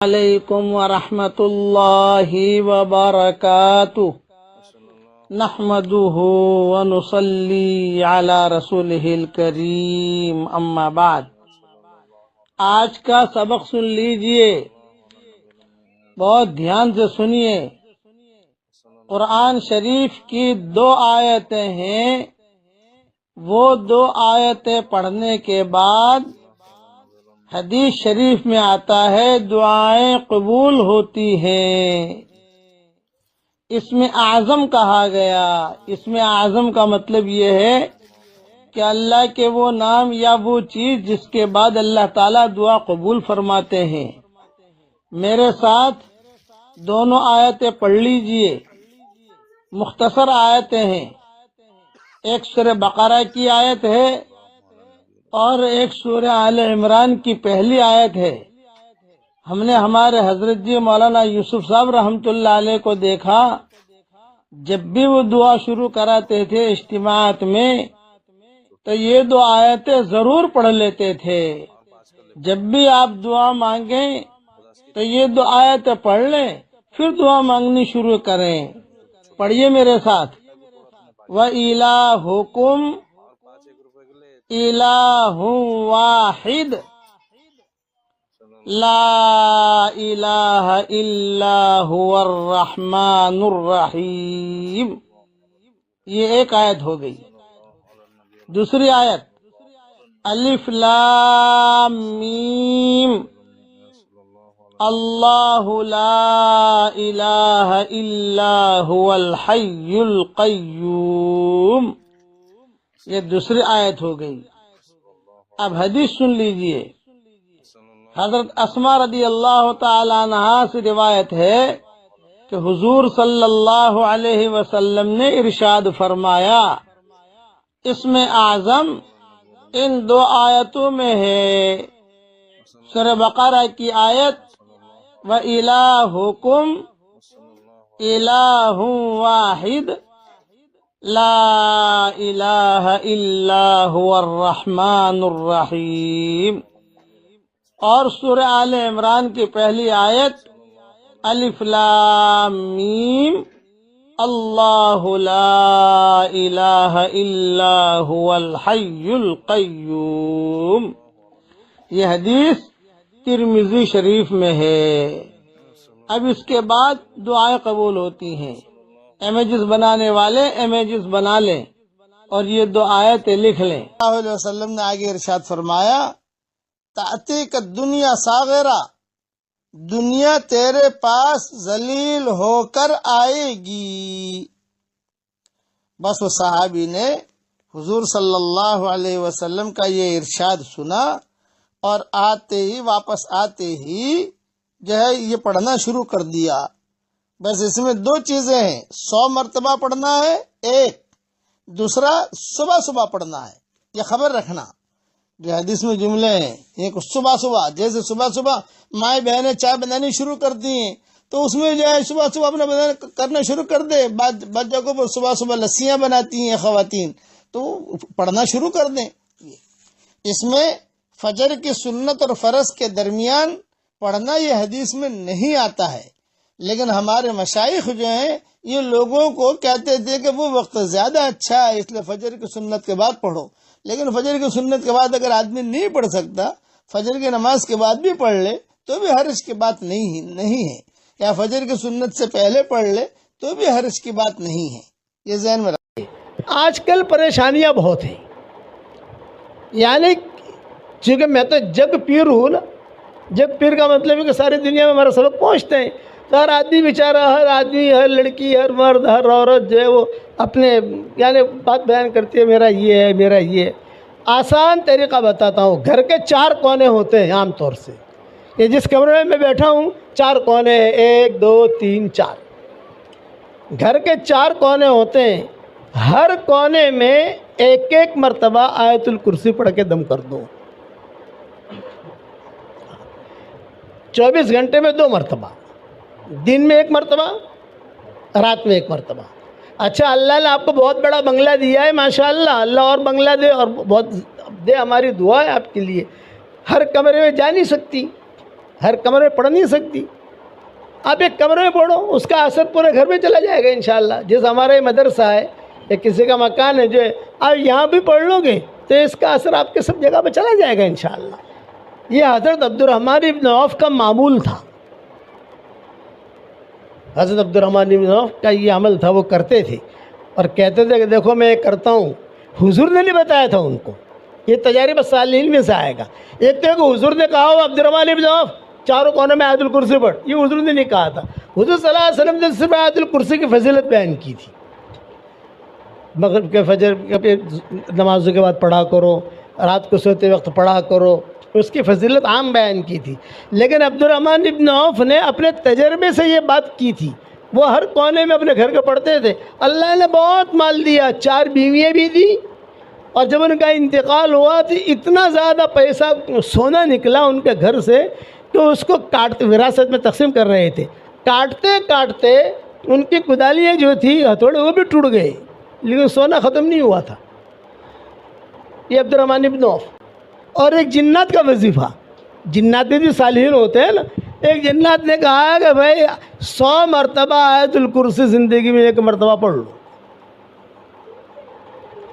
علیکم ورحمۃ اللہ وبرکاتہ نحمده ونصلی علی رسولہ الکریم اما بعد۔ آج کا سبق سن لیجئے، بہت دھیان سے سنیے۔ قرآن شریف کی 2 آیتیں ہیں، وہ 2 آیتیں پڑھنے کے بعد حدیث شریف میں آتا ہے دعائیں قبول ہوتی ہیں۔ اس میں اعظم کہا گیا۔ اس میں اعظم کا مطلب یہ ہے کہ اللہ کے وہ نام یا وہ چیز جس کے بعد اللہ تعالیٰ دعا قبول فرماتے ہیں۔ میرے ساتھ دونوں آیتیں پڑھ لیجئے، مختصر آیتیں ہیں۔ ایک سورہ بقرہ کی آیت ہے اور ایک سورہ آل عمران کی پہلی آیت ہے۔ ہم نے ہمارے حضرت جی مولانا یوسف صاحب رحمۃ اللہ علیہ کو دیکھا، جب بھی وہ دعا شروع کراتے تھے اجتماعات میں تو یہ 2 آیتیں ضرور پڑھ لیتے تھے۔ جب بھی آپ دعا مانگیں تو یہ 2 آیتیں پڑھ لیں، پھر دعا مانگنی شروع کریں۔ پڑھیے میرے ساتھ۔ وَإِلَٰهُكُمْ الہ واحد لا الہ الا هو الرحمن الرحیم۔ یہ ایک آیت ہو گئی۔ دوسری آیت الف لام میم اللہ لا الہ الا هو الحی القیوم۔ یہ دوسری آیت ہو گئی۔ اب حدیث سن لیجئے۔ حضرت اسماء رضی اللہ تعالی عنہ سے روایت ہے کہ حضور صلی اللہ علیہ وسلم نے ارشاد فرمایا، اسم اعظم ان 2 آیتوں میں ہے۔ سورہ بقرہ کی آیت وَإِلَٰهُكُمْ إِلَٰهٌ وَاحِدٌ لا الہ الا هو الرحمن الرحیم، اور سورہ آل عمران کی پہلی آیت الف لام میم اللہ لا الہ الا هو الحی القیوم۔ یہ حدیث ترمذی شریف میں ہے۔ اب اس کے بعد دعائیں قبول ہوتی ہیں۔ امیجز بنانے والے امیجز بنا لیں اور یہ 2 آیتیں لکھ لیں۔ صلی اللہ علیہ وسلم نے آگے ارشاد فرمایا، تأتیک الدنیا صاغرہ، دنیا تیرے پاس ذلیل ہو کر آئے گی۔ بس وہ صحابی نے حضور صلی اللہ علیہ وسلم کا یہ ارشاد سنا اور واپس آتے ہی جو ہے یہ پڑھنا شروع کر دیا۔ بس اس میں 2 چیزیں ہیں، 100 مرتبہ پڑھنا ہے ایک، دوسرا صبح پڑھنا ہے۔ یہ خبر رکھنا، جو حدیث میں جملے ہیں، ایک صبح جیسے صبح مائیں بہنیں چائے بنانی شروع کرتی ہیں تو اس میں جو ہے صبح اپنا کرنا شروع کر دے۔ بعض جگہوں پر صبح لسیاں بناتی ہیں خواتین، تو پڑھنا شروع کر دیں۔ اس میں فجر کی سنت اور فرض کے درمیان پڑھنا یہ حدیث میں نہیں آتا ہے، لیکن ہمارے مشائخ جو ہیں یہ لوگوں کو کہتے تھے کہ وہ وقت زیادہ اچھا ہے، اس لیے فجر کی سنت کے بعد پڑھو۔ لیکن فجر کی سنت کے بعد اگر آدمی نہیں پڑھ سکتا، فجر کی نماز کے بعد بھی پڑھ لے تو بھی حرج کی بات نہیں ہے، یا فجر کی سنت سے پہلے پڑھ لے تو بھی حرج کی بات نہیں ہے۔ یہ ذہن میں رکھیں۔ آج کل پریشانیاں بہت ہیں، یعنی چونکہ میں تو جگ پیر ہوں نا، جگ پیر کا مطلب ہے کہ ساری دنیا میں ہمارا سبق پہنچتے ہیں، تو ہر آدمی بیچارہ، ہر آدمی، ہر لڑکی، ہر مرد، ہر عورت جو ہے وہ اپنے یعنی بات بیان کرتی ہے، میرا یہ ہے، میرا یہ ہے۔ آسان طریقہ بتاتا ہوں۔ گھر کے 4 کونے ہوتے ہیں عام طور سے، یہ جس کمرے میں میں بیٹھا ہوں 4 کونے ہیں، 1 2 3 4۔ گھر کے 4 کونے ہوتے ہیں، ہر کونے میں ایک مرتبہ آیت الکرسی پڑھ کے دم کر دو۔ 24 گھنٹے میں 2 مرتبہ، دن میں 1 مرتبہ، رات میں 1 مرتبہ۔ اچھا، اللہ نے آپ کو بہت بڑا بنگلہ دیا ہے، ماشاءاللہ، اللہ اور بنگلہ دے اور بہت دے، ہماری دعا ہے آپ کے لیے۔ ہر کمرے میں جا نہیں سکتی، ہر کمرے میں پڑھ نہیں سکتی. آپ ایک کمرے میں پڑھو, اس کا اثر پورے گھر میں چلا جائے گا انشاءاللہ. جیسے ہمارا یہ مدرسہ ہے یا کسی کا مکان ہے جو ہے, آپ یہاں بھی پڑھ لو گے تو اس کا اثر آپ کے سب جگہ پہ چلا جائے گا انشاءاللہ. یہ حضرت عبد الرحمن ابن عوف کا معمول تھا. حضرت عبد الرحمن ابن عوف کا یہ عمل تھا, وہ کرتے تھے اور کہتے تھے کہ دیکھو میں یہ کرتا ہوں. حضور نے نہیں بتایا تھا ان کو, یہ تجارب صالحین میں سے آئے گا. ایک تو کہ حضور نے کہا ہو عبد الرحمن ابن عوف چاروں کونے میں آیت الکرسی پڑھ, یہ حضور نے نہیں کہا تھا. حضور صلی اللہ علیہ وسلم نے صرف آیت الکرسی کی فضیلت بیان کی تھی. مغرب کے فجر کے نمازوں کے بعد پڑھا کرو, رات کو سوتے وقت پڑھا کرو, اس کی فضیلت عام بیان کی تھی. لیکن عبد الرحمن ابن عوف نے اپنے تجربے سے یہ بات کی تھی. وہ ہر کونے میں اپنے گھر کے پڑھتے تھے. اللہ نے بہت مال دیا, 4 بیویاں بھی دی, اور جب ان کا انتقال ہوا تو اتنا زیادہ پیسہ سونا نکلا ان کے گھر سے کہ اس کو کاٹتے وراثت میں تقسیم کر رہے تھے. کاٹتے کاٹتے ان کی کدالیاں جو تھی ہتھوڑے وہ بھی ٹوٹ گئے, لیکن سونا ختم نہیں ہوا تھا. یہ عبد الرحمن ابن عوف. اور ایک جنات کا وظیفہ, جنات بھی صالحین ہوتے ہیں نا. ایک جنات نے کہا کہ بھائی 100 مرتبہ آیت الکرسی زندگی میں 1 مرتبہ پڑھ لو,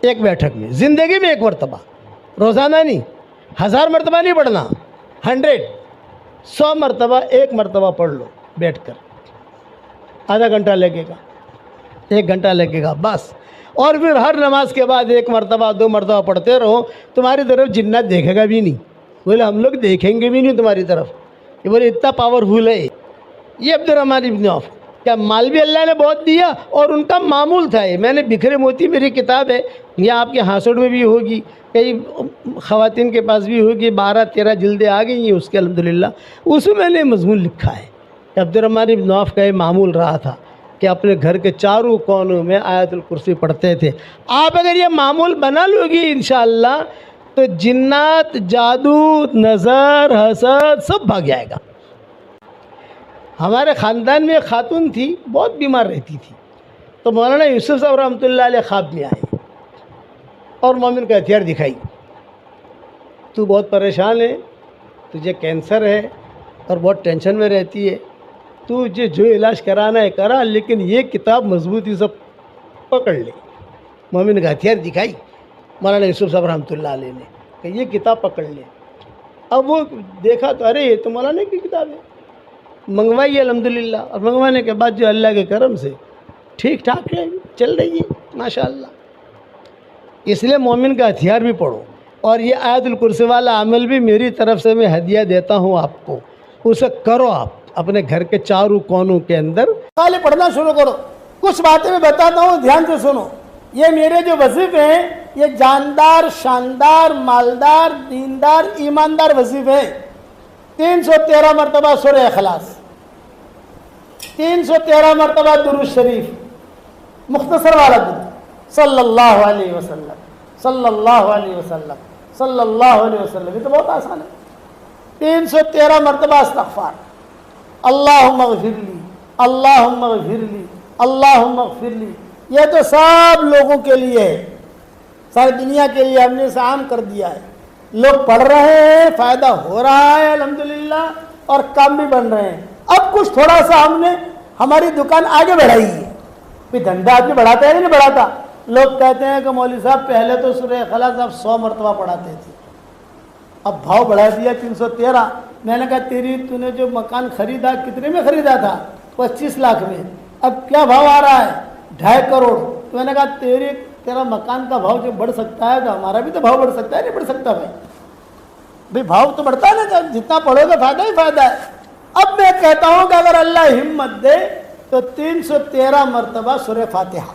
ایک بیٹھک میں, زندگی میں 1 مرتبہ, روزانہ نہیں, 1000 مرتبہ نہیں پڑھنا, 100 مرتبہ 1 مرتبہ پڑھ لو بیٹھ کر. آدھا گھنٹہ لگے گا, 1 گھنٹہ لگے گا بس. اور پھر ہر نماز کے بعد 1 مرتبہ 2 مرتبہ پڑھتے رہو. تمہاری طرف جنات دیکھے گا بھی نہیں. بولے ہم لوگ دیکھیں گے بھی نہیں تمہاری طرف. یہ بولے اتنا پاورفل ہے. یہ عبد الرحمن ابن عوف کیا مال بھی اللہ نے بہت دیا, اور ان کا معمول تھا. یہ میں نے بکھرے موتی میری کتاب ہے, یہ آپ کے ہاسوڑ میں بھی ہوگی, کئی خواتین کے پاس بھی ہوگی, 12-13 جلدیں آ گئی ہیں اس کے الحمدللہ. اس میں میں نے مضمون لکھا ہے کہ عبد الرحمن ابن عوف کا یہ معمول رہا تھا کہ اپنے گھر کے چاروں کونوں میں آیت الکرسی پڑھتے تھے. آپ اگر یہ معمول بنا لو گی انشاءاللہ تو جنات, جادو, نظر, حسد سب بھاگ جائے گا. ہمارے خاندان میں ایک خاتون تھی, بہت بیمار رہتی تھی. تو مولانا یوسف صاحب رحمۃ اللہ علیہ خواب میں آئے اور مومن کا ہتھیار دکھائی. تو بہت پریشان ہے, تجھے کینسر ہے اور بہت ٹینشن میں رہتی ہے, تجھے جو علاج کرانا ہے کرا, لیکن یہ کتاب مضبوطی سے پکڑ لے. مومن کا ہتھیار دکھائی مولانا یوسف صاحب رحمۃ اللہ علیہ نے کہ یہ کتاب پکڑ لے. اب وہ دیکھا تو ارے یہ تو مولانا کی کتاب ہے. منگوائی الحمدللہ, اور منگوانے کے بعد جو اللہ کے کرم سے ٹھیک ٹھاک ہے, چل رہی ہے ماشاءاللہ. اس لیے مومن کا ہتھیار بھی پڑھو, اور یہ آیت الکرسی والا عمل بھی میری طرف سے میں ہدیہ دیتا ہوں آپ کو, اسے کرو آپ اپنے گھر کے چاروں کونوں کے اندر. پہلے پڑھنا شروع کرو. کچھ باتیں میں بتاتا ہوں, دھیان سے سنو. یہ میرے جو وظیفے ہیں یہ جاندار, شاندار, مالدار, دیندار, ایماندار وظیفے ہیں. 313 مرتبہ سورہ اخلاص, 313 مرتبہ درود شریف, مختصر والا درود, صلی اللہ علیہ وسلم, صلی اللہ علیہ وسلم, صلی اللہ علیہ وسلم. یہ تو بہت آسان ہے. 313 مرتبہ استغفار, اللہم اغفر لی, اللہم اغفر لی, اللہم اغفر لی. یہ تو سب لوگوں کے لیے ہے, ساری دنیا کے لیے ہم نے اسے عام کر دیا ہے. لوگ پڑھ رہے ہیں, فائدہ ہو رہا ہے الحمدللہ, اور کام بھی بن رہے ہیں. اب کچھ تھوڑا سا ہم نے ہماری دکان آگے بڑھائی ہے. پھر دھندا آدمی بڑھاتا ہے یا نہیں بڑھاتا؟ لوگ کہتے ہیں کہ مولوی صاحب پہلے تو سورہ اخلاص آپ 100 مرتبہ پڑھاتے تھے, اب بھاؤ بڑھا دیا 313. میں نے کہا تو نے جو مکان خریدا کتنے میں خریدا تھا؟ 25 لاکھ میں. اب کیا بھاؤ آ رہا ہے؟ 2.5 کروڑ. تو میں نے کہا تیرا مکان کا بھاؤ جو بڑھ سکتا ہے تو ہمارا بھی تو بھاؤ بڑھ سکتا ہے, نہیں بڑھ سکتا بھائی بھاؤ تو بڑھتا ہے نا, جتنا پڑھو گے فائدہ ہی فائدہ ہے. اب میں کہتا ہوں کہ اگر اللہ ہمت دے تو 313 مرتبہ سورہ فاتحہ,